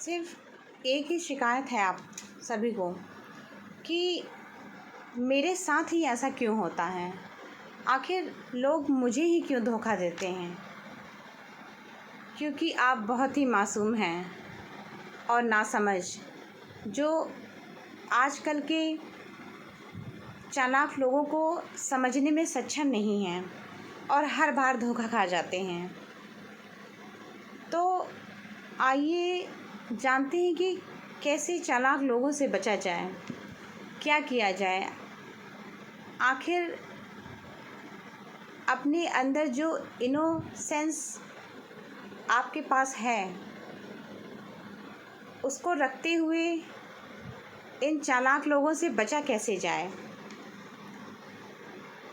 सिर्फ एक ही शिकायत है आप सभी को कि मेरे साथ ही ऐसा क्यों होता है। आखिर लोग मुझे ही क्यों धोखा देते हैं। क्योंकि आप बहुत ही मासूम हैं और नासमझ, जो आजकल के चालाक लोगों को समझने में सक्षम नहीं हैं और हर बार धोखा खा जाते हैं। तो आइए जानते हैं कि कैसे चालाक लोगों से बचा जाए, क्या किया जाए। आखिर अपने अंदर जो इनोसेंस आपके पास है, उसको रखते हुए इन चालाक लोगों से बचा कैसे जाए।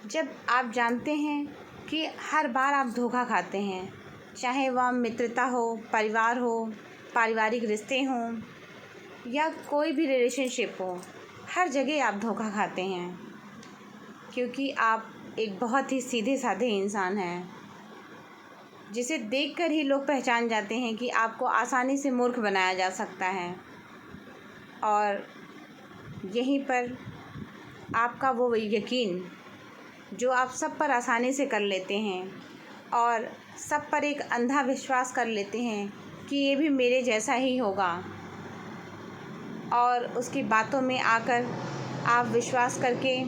जब आप जानते हैं कि हर बार आप धोखा खाते हैं, चाहे वह मित्रता हो, परिवार हो, पारिवारिक रिश्ते हों या कोई भी रिलेशनशिप हो, हर जगह आप धोखा खाते हैं। क्योंकि आप एक बहुत ही सीधे साधे इंसान हैं, जिसे देखकर ही लोग पहचान जाते हैं कि आपको आसानी से मूर्ख बनाया जा सकता है। और यहीं पर आपका वो यकीन जो आप सब पर आसानी से कर लेते हैं और सब पर एक अंधा विश्वास कर लेते हैं कि ये भी मेरे जैसा ही होगा, और उसकी बातों में आकर आप विश्वास करके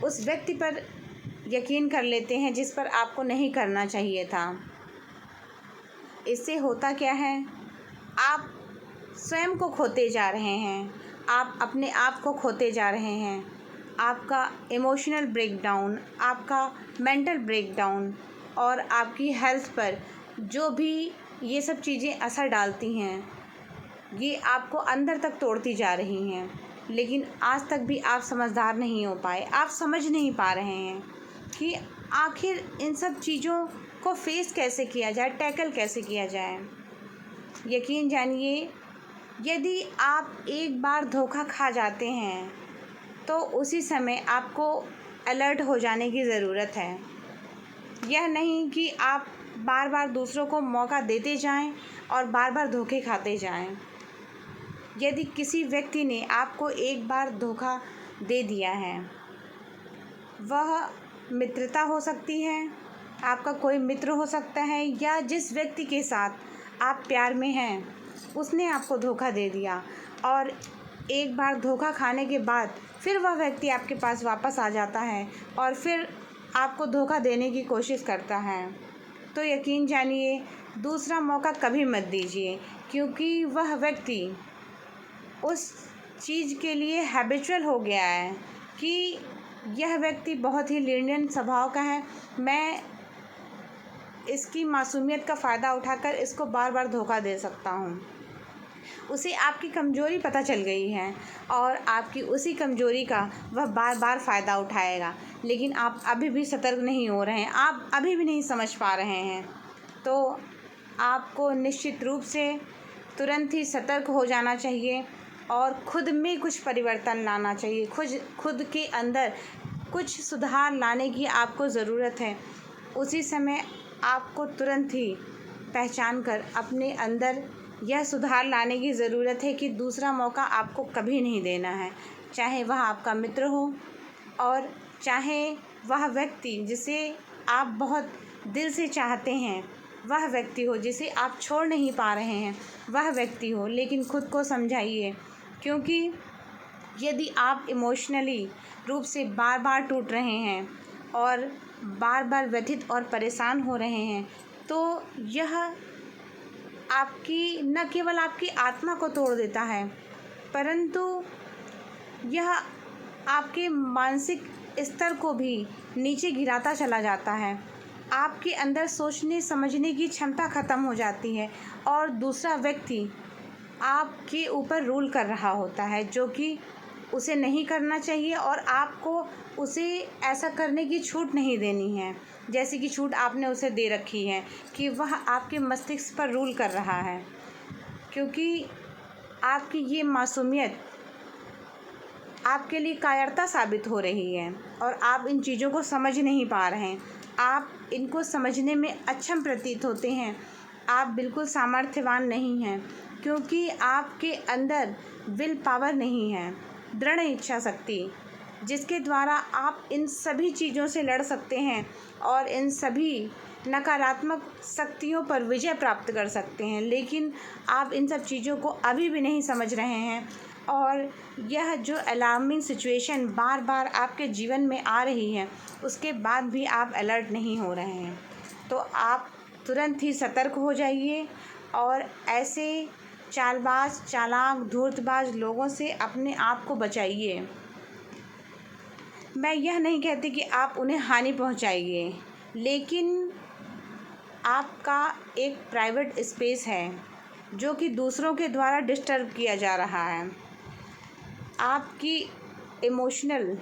उस व्यक्ति पर यकीन कर लेते हैं जिस पर आपको नहीं करना चाहिए था। इससे होता क्या है, आप स्वयं को खोते जा रहे हैं, आप अपने आप को खोते जा रहे हैं। आपका इमोशनल ब्रेकडाउन, आपका मेंटल ब्रेकडाउन और आपकी हेल्थ पर जो भी ये सब चीज़ें असर डालती हैं, ये आपको अंदर तक तोड़ती जा रही हैं। लेकिन आज तक भी आप समझदार नहीं हो पाए, आप समझ नहीं पा रहे हैं कि आखिर इन सब चीज़ों को फेस कैसे किया जाए, टैकल कैसे किया जाए। यकीन जानिए, यदि आप एक बार धोखा खा जाते हैं तो उसी समय आपको अलर्ट हो जाने की ज़रूरत है। यह नहीं कि आप बार बार दूसरों को मौका देते जाएं और बार बार धोखे खाते जाएं। यदि किसी व्यक्ति ने आपको एक बार धोखा दे दिया है, वह मित्रता हो सकती है, आपका कोई मित्र हो सकता है, या जिस व्यक्ति के साथ आप प्यार में हैं उसने आपको धोखा दे दिया, और एक बार धोखा खाने के बाद फिर वह व्यक्ति आपके पास वापस आ जाता है और फिर आपको धोखा देने की कोशिश करता है। तो यकीन जानिए, दूसरा मौका कभी मत दीजिए, क्योंकि वह व्यक्ति उस चीज़ के लिए हैबिचुअल हो गया है कि यह व्यक्ति बहुत ही लीनियंट स्वभाव का है, मैं इसकी मासूमियत का फ़ायदा उठाकर इसको बार बार धोखा दे सकता हूँ। उसे आपकी कमज़ोरी पता चल गई है और आपकी उसी कमज़ोरी का वह बार बार फ़ायदा उठाएगा। लेकिन आप अभी भी सतर्क नहीं हो रहे हैं, आप अभी भी नहीं समझ पा रहे हैं। तो आपको निश्चित रूप से तुरंत ही सतर्क हो जाना चाहिए और खुद में कुछ परिवर्तन लाना चाहिए। खुद के अंदर कुछ सुधार लाने की आपको ज़रूरत है। उसी समय आपको तुरंत ही पहचान कर अपने अंदर यह सुधार लाने की ज़रूरत है कि दूसरा मौका आपको कभी नहीं देना है, चाहे वह आपका मित्र हो और चाहे वह व्यक्ति जिसे आप बहुत दिल से चाहते हैं, वह व्यक्ति हो जिसे आप छोड़ नहीं पा रहे हैं, वह व्यक्ति हो। लेकिन खुद को समझाइए, क्योंकि यदि आप इमोशनली रूप से बार बार टूट रहे हैं और बार बार व्यथित और परेशान हो रहे हैं, तो यह आपकी न केवल आपकी आत्मा को तोड़ देता है, परंतु यह आपके मानसिक स्तर को भी नीचे गिराता चला जाता है। आपके अंदर सोचने समझने की क्षमता ख़त्म हो जाती है और दूसरा व्यक्ति आपके ऊपर रूल कर रहा होता है, जो कि उसे नहीं करना चाहिए और आपको उसे ऐसा करने की छूट नहीं देनी है, जैसे कि छूट आपने उसे दे रखी है कि वह आपके मस्तिष्क पर रूल कर रहा है। क्योंकि आपकी ये मासूमियत आपके लिए कायरता साबित हो रही है और आप इन चीज़ों को समझ नहीं पा रहे हैं। आप इनको समझने में अक्षम प्रतीत होते हैं, आप बिल्कुल सामर्थ्यवान नहीं हैं, क्योंकि आपके अंदर विल पावर नहीं है, दृढ़ इच्छा शक्ति, जिसके द्वारा आप इन सभी चीज़ों से लड़ सकते हैं और इन सभी नकारात्मक शक्तियों पर विजय प्राप्त कर सकते हैं। लेकिन आप इन सब चीज़ों को अभी भी नहीं समझ रहे हैं, और यह जो अलार्मिंग सिचुएशन बार बार आपके जीवन में आ रही है, उसके बाद भी आप अलर्ट नहीं हो रहे हैं। तो आप तुरंत ही सतर्क हो जाइए और ऐसे चालबाज, चालाक, धूर्तबाज लोगों से अपने आप को बचाइए। मैं यह नहीं कहती कि आप उन्हें हानि पहुंचाइए, लेकिन आपका एक प्राइवेट स्पेस है जो कि दूसरों के द्वारा डिस्टर्ब किया जा रहा है। आपकी इमोशनल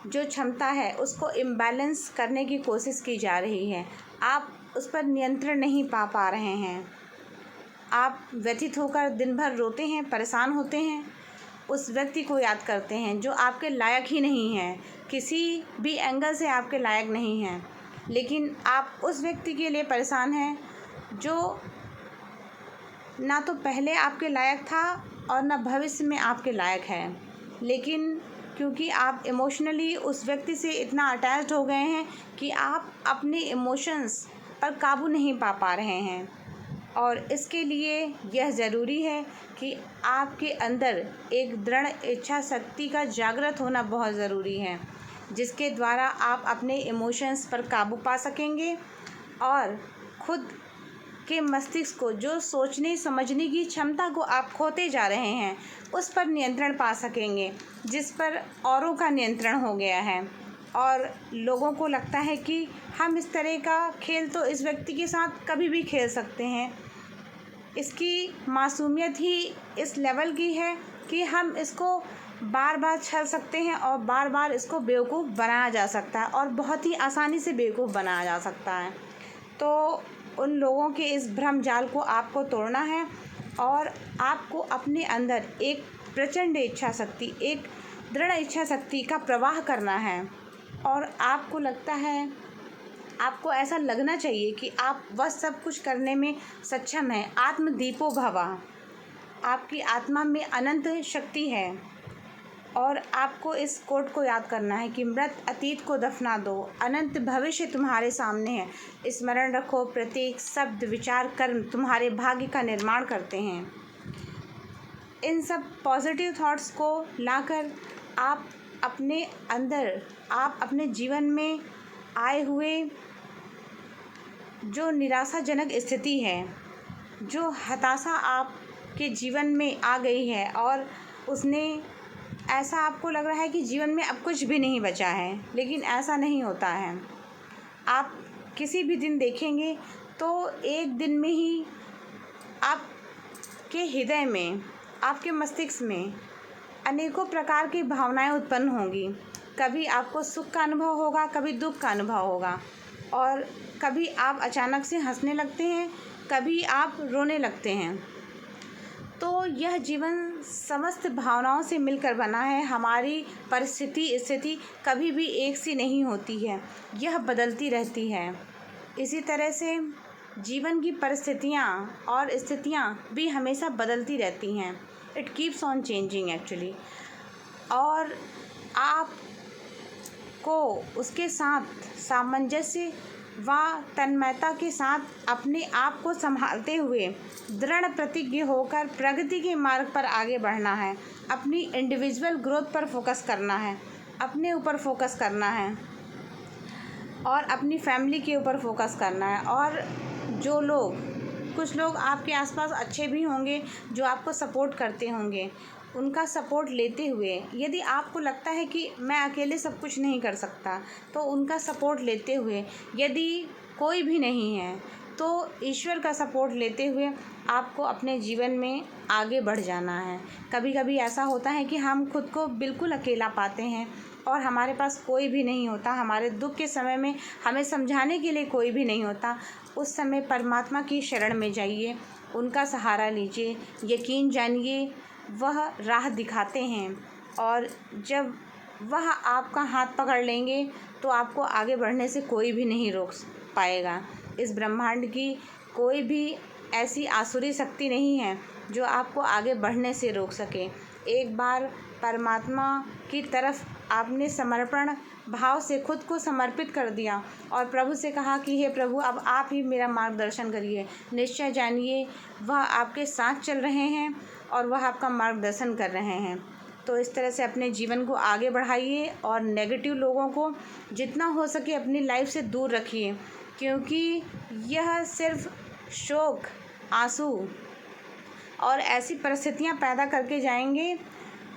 जो क्षमता है उसको इम्बैलेंस करने की कोशिश की जा रही है। आप उस पर नियंत्रण नहीं पा रहे हैं। आप व्यथित होकर दिन भर रोते हैं, परेशान होते हैं, उस व्यक्ति को याद करते हैं जो आपके लायक ही नहीं है, किसी भी एंगल से आपके लायक नहीं है। लेकिन आप उस व्यक्ति के लिए परेशान हैं जो ना तो पहले आपके लायक था और ना भविष्य में आपके लायक है। लेकिन क्योंकि आप इमोशनली उस व्यक्ति से इतना अटैच्ड हो गए हैं कि आप अपने इमोशंस पर काबू नहीं पा रहे हैं, और इसके लिए यह ज़रूरी है कि आपके अंदर एक दृढ़ इच्छा शक्ति का जागृत होना बहुत ज़रूरी है, जिसके द्वारा आप अपने इमोशंस पर काबू पा सकेंगे और खुद के मस्तिष्क को, जो सोचने समझने की क्षमता को आप खोते जा रहे हैं, उस पर नियंत्रण पा सकेंगे, जिस पर औरों का नियंत्रण हो गया है। और लोगों को लगता है कि हम इस तरह का खेल तो इस व्यक्ति के साथ कभी भी खेल सकते हैं, इसकी मासूमियत ही इस लेवल की है कि हम इसको बार बार छल सकते हैं और बार बार इसको बेवकूफ़ बनाया जा सकता है, और बहुत ही आसानी से बेवकूफ़ बनाया जा सकता है। तो उन लोगों के इस भ्रम जाल को आपको तोड़ना है, और आपको अपने अंदर एक प्रचंड इच्छा शक्ति, एक दृढ़ इच्छा शक्ति का प्रवाह करना है। और आपको लगता है, आपको ऐसा लगना चाहिए कि आप वह सब कुछ करने में सक्षम हैं। आत्मदीपो भव, आपकी आत्मा में अनंत शक्ति है। और आपको इस कोट को याद करना है कि मृत अतीत को दफना दो, अनंत भविष्य तुम्हारे सामने है। स्मरण रखो, प्रत्येक शब्द, विचार, कर्म तुम्हारे भाग्य का निर्माण करते हैं। इन सब पॉजिटिव थॉट्स को लाकर आप अपने अंदर, आप अपने जीवन में आए हुए जो निराशाजनक स्थिति है, जो हताशा आपके जीवन में आ गई है और उसने ऐसा आपको लग रहा है कि जीवन में अब कुछ भी नहीं बचा है, लेकिन ऐसा नहीं होता है। आप किसी भी दिन देखेंगे तो एक दिन में ही आपके हृदय में, आपके मस्तिष्क में अनेकों प्रकार की भावनाएं उत्पन्न होंगी। कभी आपको सुख का अनुभव होगा, कभी दुख का अनुभव होगा, और कभी आप अचानक से हंसने लगते हैं, कभी आप रोने लगते हैं। तो यह जीवन समस्त भावनाओं से मिलकर बना है। हमारी परिस्थिति, स्थिति कभी भी एक सी नहीं होती है, यह बदलती रहती है। इसी तरह से जीवन की परिस्थितियाँ और स्थितियाँ भी हमेशा बदलती रहती हैं। It keeps on changing actually. और आपको उसके साथ सामंजस्य व तन्मयता के साथ अपने आप को संभालते हुए दृढ़ प्रतिज्ञ होकर प्रगति के मार्ग पर आगे बढ़ना है। अपनी इंडिविजुअल ग्रोथ पर फोकस करना है, अपने ऊपर फोकस करना है, और अपनी फैमिली के ऊपर फोकस करना है। और जो लोग, कुछ लोग आपके आसपास अच्छे भी होंगे जो आपको सपोर्ट करते होंगे, उनका सपोर्ट लेते हुए, यदि आपको लगता है कि मैं अकेले सब कुछ नहीं कर सकता, तो उनका सपोर्ट लेते हुए, यदि कोई भी नहीं है तो ईश्वर का सपोर्ट लेते हुए आपको अपने जीवन में आगे बढ़ जाना है। कभी कभी ऐसा होता है कि हम खुद को बिल्कुल अकेला पाते हैं और हमारे पास कोई भी नहीं होता। हमारे दुख के समय में हमें समझाने के लिए कोई भी नहीं होता। उस समय परमात्मा की शरण में जाइए, उनका सहारा लीजिए। यकीन जानिए, वह राह दिखाते हैं, और जब वह आपका हाथ पकड़ लेंगे तो आपको आगे बढ़ने से कोई भी नहीं रोक पाएगा। इस ब्रह्मांड की कोई भी ऐसी आसुरी शक्ति नहीं है जो आपको आगे बढ़ने से रोक सके। एक बार परमात्मा की तरफ आपने समर्पण भाव से खुद को समर्पित कर दिया और प्रभु से कहा कि हे प्रभु, अब आप ही मेरा मार्गदर्शन करिए। निश्चय जानिए वह आपके साथ चल रहे हैं और वह आपका मार्गदर्शन कर रहे हैं। तो इस तरह से अपने जीवन को आगे बढ़ाइए और नेगेटिव लोगों को जितना हो सके अपनी लाइफ से दूर रखिए, क्योंकि यह सिर्फ शोक, आंसू और ऐसी परिस्थितियां पैदा करके जाएंगे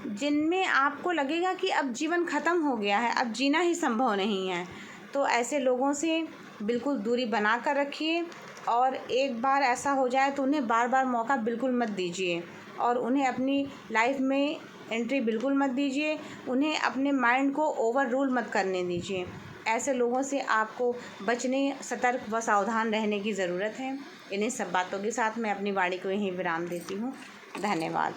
जिनमें आपको लगेगा कि अब जीवन ख़त्म हो गया है, अब जीना ही संभव नहीं है। तो ऐसे लोगों से बिल्कुल दूरी बना कर रखिए और एक बार ऐसा हो जाए तो उन्हें बार बार मौका बिल्कुल मत दीजिए और उन्हें अपनी लाइफ में एंट्री बिल्कुल मत दीजिए। उन्हें अपने माइंड को ओवर रूल मत करने दीजिए। ऐसे लोगों से आपको बचने, सतर्क व सावधान रहने की ज़रूरत है। इन्हीं सब बातों के साथ मैं अपनी वाणी को यहीं विराम देती हूँ। धन्यवाद।